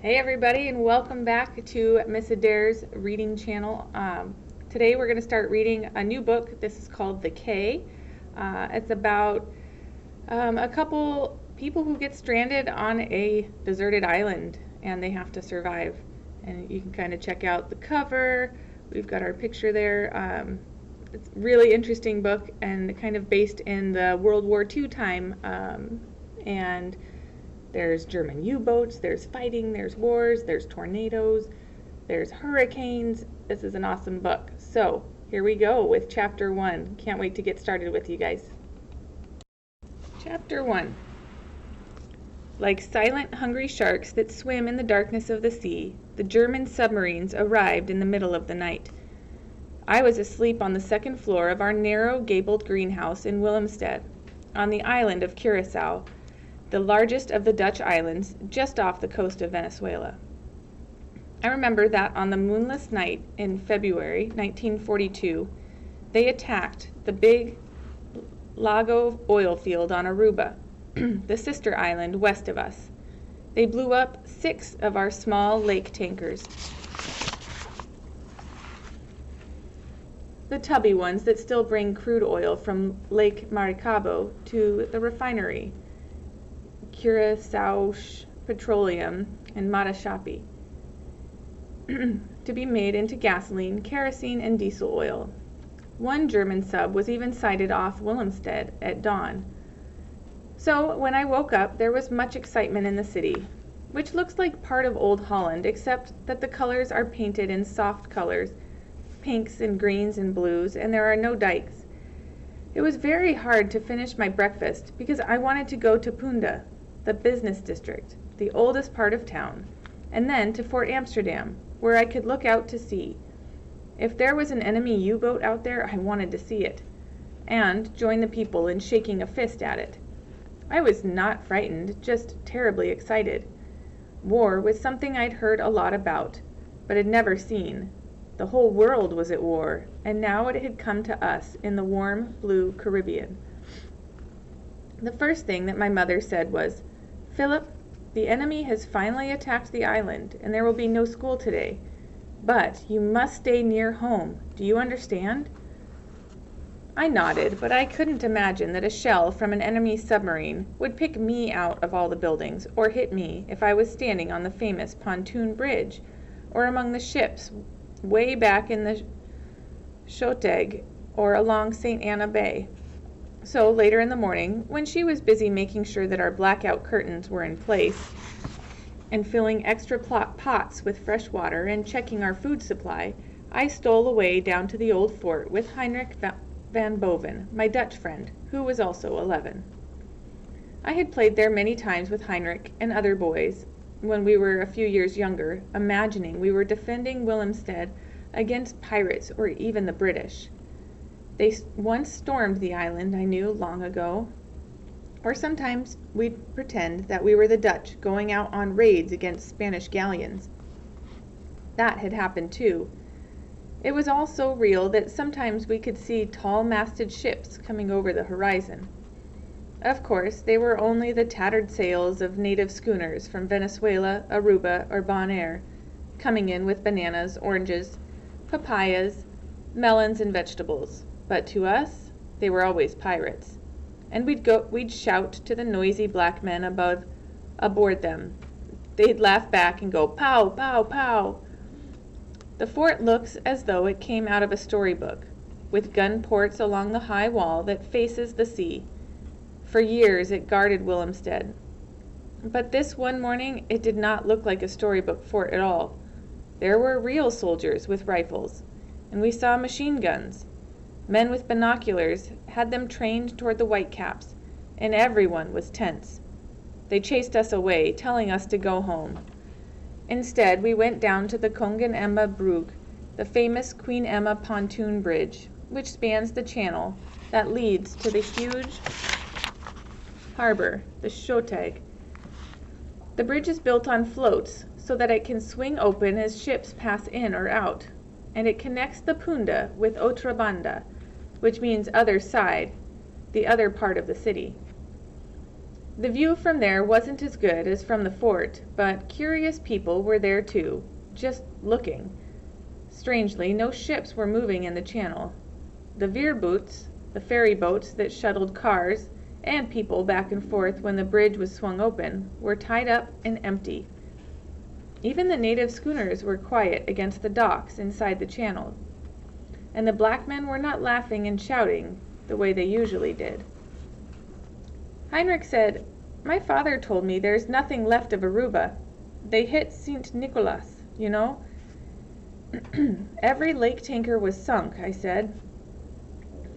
Hey everybody, and welcome back to Miss Adair's reading channel. Today we're going to start reading a new book. This is called The Cay. It's about a couple people who get stranded on a deserted island and they have to survive. And you can kind of check out the cover. We've got our picture there. It's a really interesting book and kind of based in the World War II time. And there's German U-boats, there's fighting, there's wars, there's tornadoes, there's hurricanes. This is an awesome book. So here we go with Chapter 1. Can't wait to get started with you guys. Chapter 1. Like silent, hungry sharks that swim in the darkness of the sea, the German submarines arrived in the middle of the night. I was asleep on the second floor of our narrow, gabled greenhouse in Willemstad, on the island of Curaçao, the largest of the Dutch islands just off the coast of Venezuela. I remember that on the moonless night in February 1942, they attacked the big Lago oil field on Aruba, the sister island west of us. They blew up 6 of our small lake tankers, the tubby ones that still bring crude oil from Lake Maracaibo to the refinery, Curaçao Petroleum and Marachapi, to be made into gasoline, kerosene, and diesel oil. One German sub was even sighted off Willemstad at dawn. So when I woke up, there was much excitement in the city, which looks like part of Old Holland, except that the colors are painted in soft colors, pinks and greens and blues, and there are no dikes. It was very hard to finish my breakfast because I wanted to go to Punda, the business district, the oldest part of town, and then to Fort Amsterdam, where I could look out to sea. If there was an enemy U-boat out there, I wanted to see it, and join the people in shaking a fist at it. I was not frightened, just terribly excited. War was something I'd heard a lot about, but had never seen. The whole world was at war, and now it had come to us in the warm, blue Caribbean. The first thing that my mother said was, "Philip, the enemy has finally attacked the island, and there will be no school today. But you must stay near home. Do you understand?" I nodded, but I couldn't imagine that a shell from an enemy submarine would pick me out of all the buildings, or hit me if I was standing on the famous pontoon bridge, or among the ships way back in the Schoteg, or along St. Anna Bay. So later in the morning, when she was busy making sure that our blackout curtains were in place, and filling extra pots with fresh water and checking our food supply, I stole away down to the old fort with Heinrich van Boven, my Dutch friend, who was also 11. I had played there many times with Heinrich and other boys when we were a few years younger, imagining we were defending Willemstad against pirates or even the British. They once stormed the island, I knew, long ago. Or sometimes we'd pretend that we were the Dutch going out on raids against Spanish galleons. That had happened too. It was all so real that sometimes we could see tall-masted ships coming over the horizon. Of course, they were only the tattered sails of native schooners from Venezuela, Aruba, or Bonaire, coming in with bananas, oranges, papayas, melons, and vegetables. But to us, they were always pirates. And we'd shout to the noisy black men aboard them. They'd laugh back and go, "Pow, pow, pow." The fort looks as though it came out of a storybook, with gun ports along the high wall that faces the sea. For years it guarded Willemstad. But this one morning it did not look like a storybook fort at all. There were real soldiers with rifles, and we saw machine guns. Men with binoculars had them trained toward the Whitecaps, and everyone was tense. They chased us away, telling us to go home. Instead, we went down to the Kongen Emma Brug, the famous Queen Emma pontoon bridge, which spans the channel that leads to the huge harbor, the Schoteg. The bridge is built on floats so that it can swing open as ships pass in or out, and it connects the Punda with Outra Banda, which means other side, the other part of the city. The view from there wasn't as good as from the fort, but curious people were there too, just looking. Strangely, no ships were moving in the channel. The veerboats, the ferry boats that shuttled cars and people back and forth when the bridge was swung open, were tied up and empty. Even the native schooners were quiet against the docks inside the channel, and the black men were not laughing and shouting the way they usually did. Heinrich said, "My father told me there's nothing left of Aruba. They hit St. Nicholas, you know." "Every lake tanker was sunk," I said.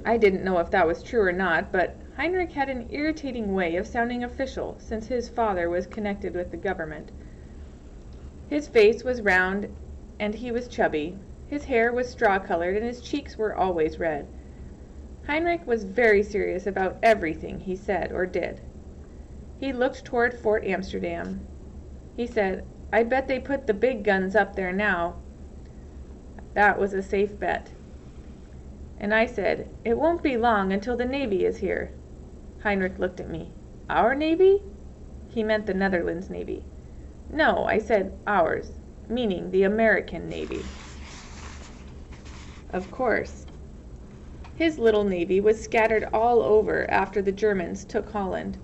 I didn't know if that was true or not, but Heinrich had an irritating way of sounding official since his father was connected with the government. His face was round and he was chubby. His hair was straw-colored and his cheeks were always red. Heinrich was very serious about everything he said or did. He looked toward Fort Amsterdam. He said, "I bet they put the big guns up there now." That was a safe bet. And I said, "It won't be long until the Navy is here." Heinrich looked at me. "Our Navy?" He meant the Netherlands Navy. "No," I said, "ours," meaning the American Navy. Of course. His little navy was scattered all over after the Germans took Holland.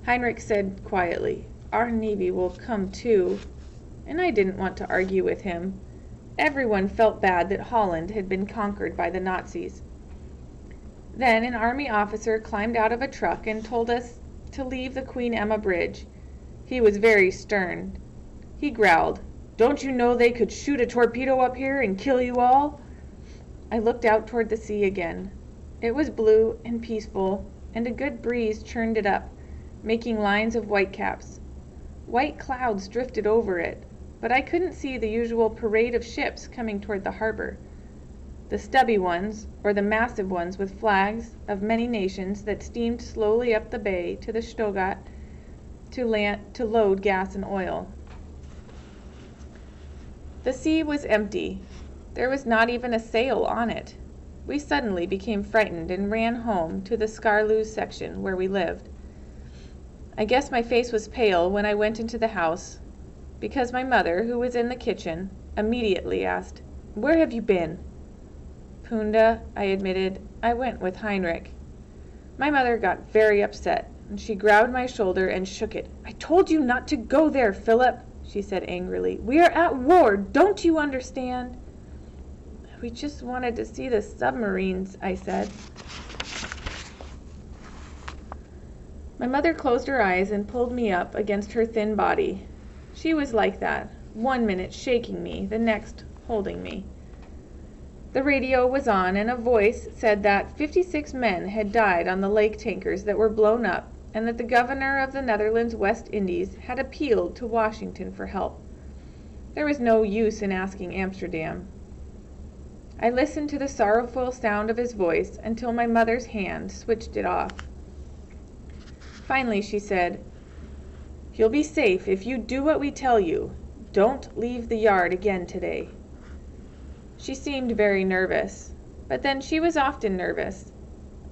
Heinrich said quietly, "Our navy will come too," and I didn't want to argue with him. Everyone felt bad that Holland had been conquered by the Nazis. Then an army officer climbed out of a truck and told us to leave the Queen Emma Bridge. He was very stern. He growled, "Don't you know they could shoot a torpedo up here and kill you all?" I looked out toward the sea again. It was blue and peaceful, and a good breeze churned it up, making lines of whitecaps. White clouds drifted over it, but I couldn't see the usual parade of ships coming toward the harbor. The stubby ones, or the massive ones with flags of many nations that steamed slowly up the bay to the Stogat to load gas and oil. The sea was empty. There was not even a sail on it. We suddenly became frightened and ran home to the Skarloos section where we lived. I guess my face was pale when I went into the house, because my mother, who was in the kitchen, immediately asked, "Where have you been?" "Punda," I admitted. "I went with Heinrich." My mother got very upset, and she grabbed my shoulder and shook it. "I told you not to go there, Philip," she said angrily. "We are at war, don't you understand?" "We just wanted to see the submarines," I said. My mother closed her eyes and pulled me up against her thin body. She was like that, one minute shaking me, the next holding me. The radio was on, and a voice said that 56 men had died on the lake tankers that were blown up, and that the governor of the Netherlands West Indies had appealed to Washington for help. There was no use in asking Amsterdam. I listened to the sorrowful sound of his voice until my mother's hand switched it off. Finally she said, "You'll be safe if you do what we tell you. Don't leave the yard again today." She seemed very nervous, but then she was often nervous.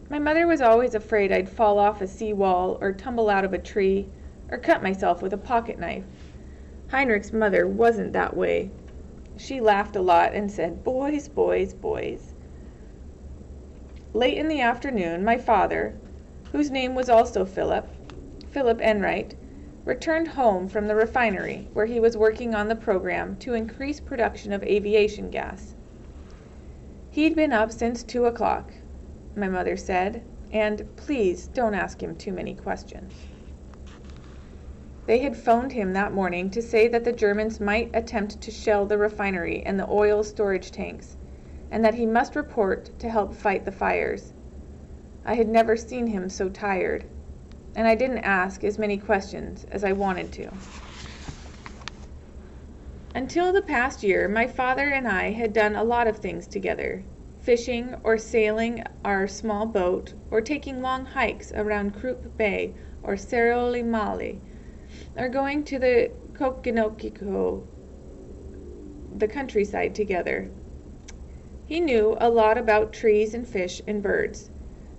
My mother was always afraid I'd fall off a sea-wall or tumble out of a tree or cut myself with a pocket knife. Heinrich's mother wasn't that way. She laughed a lot and said, "Boys, boys, boys." Late in the afternoon, my father, whose name was also Philip Enright, returned home from the refinery where he was working on the program to increase production of aviation gas. He'd been up since 2 o'clock, my mother said, and please don't ask him too many questions. They had phoned him that morning to say that the Germans might attempt to shell the refinery and the oil storage tanks, and that he must report to help fight the fires. I had never seen him so tired, and I didn't ask as many questions as I wanted to. Until the past year, my father and I had done a lot of things together, fishing or sailing our small boat or taking long hikes around Krupp Bay or Cerro Limale, or going to the Kokinokiko, the countryside together. He knew a lot about trees and fish and birds,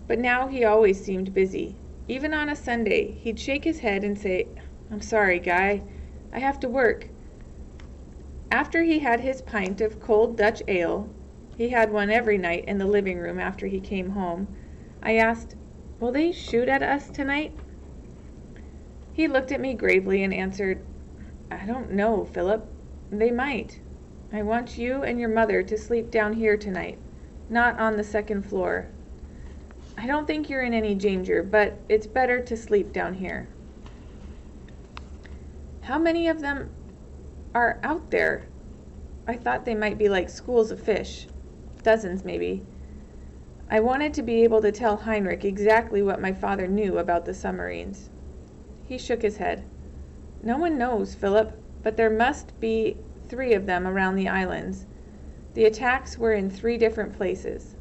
but now he always seemed busy. Even on a Sunday, he'd shake his head and say, "I'm sorry, Guy, I have to work." After he had his pint of cold Dutch ale, he had one every night in the living room after he came home, I asked, "Will they shoot at us tonight?" He looked at me gravely and answered, "I don't know, Philip. They might. I want you and your mother to sleep down here tonight, not on the second floor. I don't think you're in any danger, but it's better to sleep down here." How many of them are out there? I thought they might be like schools of fish. Dozens, maybe. I wanted to be able to tell Heinrich exactly what my father knew about the submarines. He shook his head. "No one knows, Philip, but there must be 3 of them around the islands. The attacks were in 3 different places."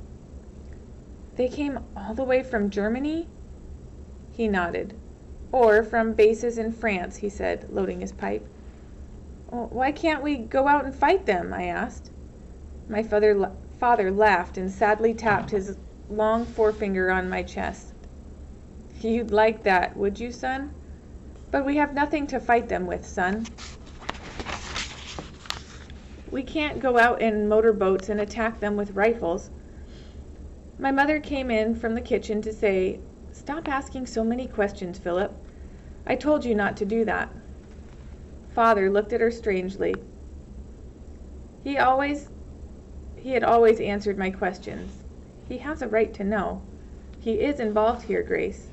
"They came all the way from Germany?" He nodded. "Or from bases in France," he said, loading his pipe. "Why can't we go out and fight them?" I asked. My father laughed and sadly tapped his long forefinger on my chest. "You'd like that, would you, son? But we have nothing to fight them with, son. We can't go out in motorboats and attack them with rifles." My mother came in from the kitchen to say, "Stop asking so many questions, Philip. I told you not to do that." Father looked at her strangely. He had always answered my questions. He has a right to know. He is involved here, Grace.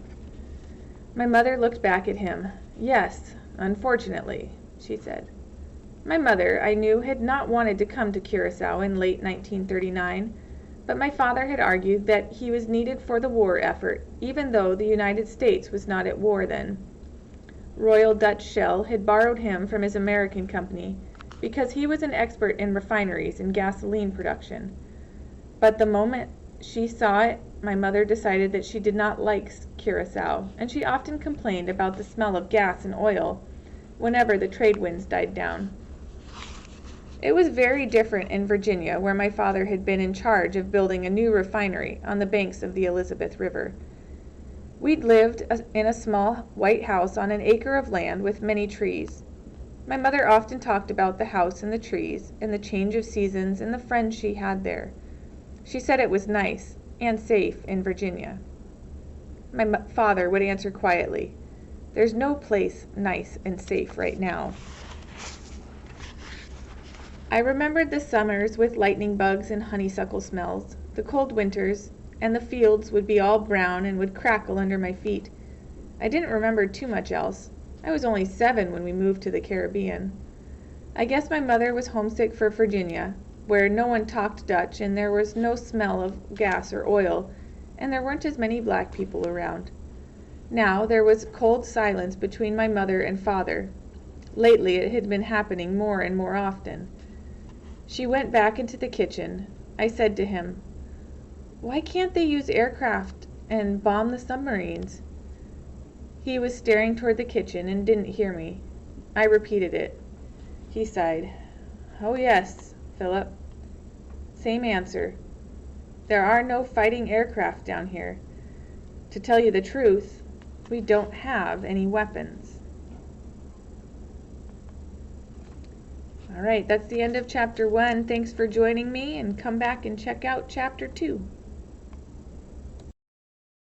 My mother looked back at him. "Yes, unfortunately," she said. My mother, I knew, had not wanted to come to Curaçao in late 1939, but my father had argued that he was needed for the war effort, even though the United States was not at war then. Royal Dutch Shell had borrowed him from his American company because he was an expert in refineries and gasoline production. But the moment she saw it, my mother decided that she did not like Curaçao, and she often complained about the smell of gas and oil whenever the trade winds died down. It was very different in Virginia, where my father had been in charge of building a new refinery on the banks of the Elizabeth River. We'd lived in a small white house on an acre of land with many trees. My mother often talked about the house and the trees, and the change of seasons and the friends she had there. She said it was nice and safe in Virginia. My father would answer quietly, "There's no place nice and safe right now." I remembered the summers with lightning bugs and honeysuckle smells, the cold winters, and the fields would be all brown and would crackle under my feet. I didn't remember too much else. I was only 7 when we moved to the Caribbean. I guess my mother was homesick for Virginia, where no one talked Dutch and there was no smell of gas or oil, and there weren't as many black people around. Now there was cold silence between my mother and father. Lately it had been happening more and more often. She went back into the kitchen. I said to him, "Why can't they use aircraft and bomb the submarines?" He was staring toward the kitchen and didn't hear me. I repeated it. He sighed. "Oh yes, Philip. Same answer. There are no fighting aircraft down here. To tell you the truth, we don't have any weapons." All right, that's the end of chapter 1. Thanks for joining me, and come back and check out chapter 2.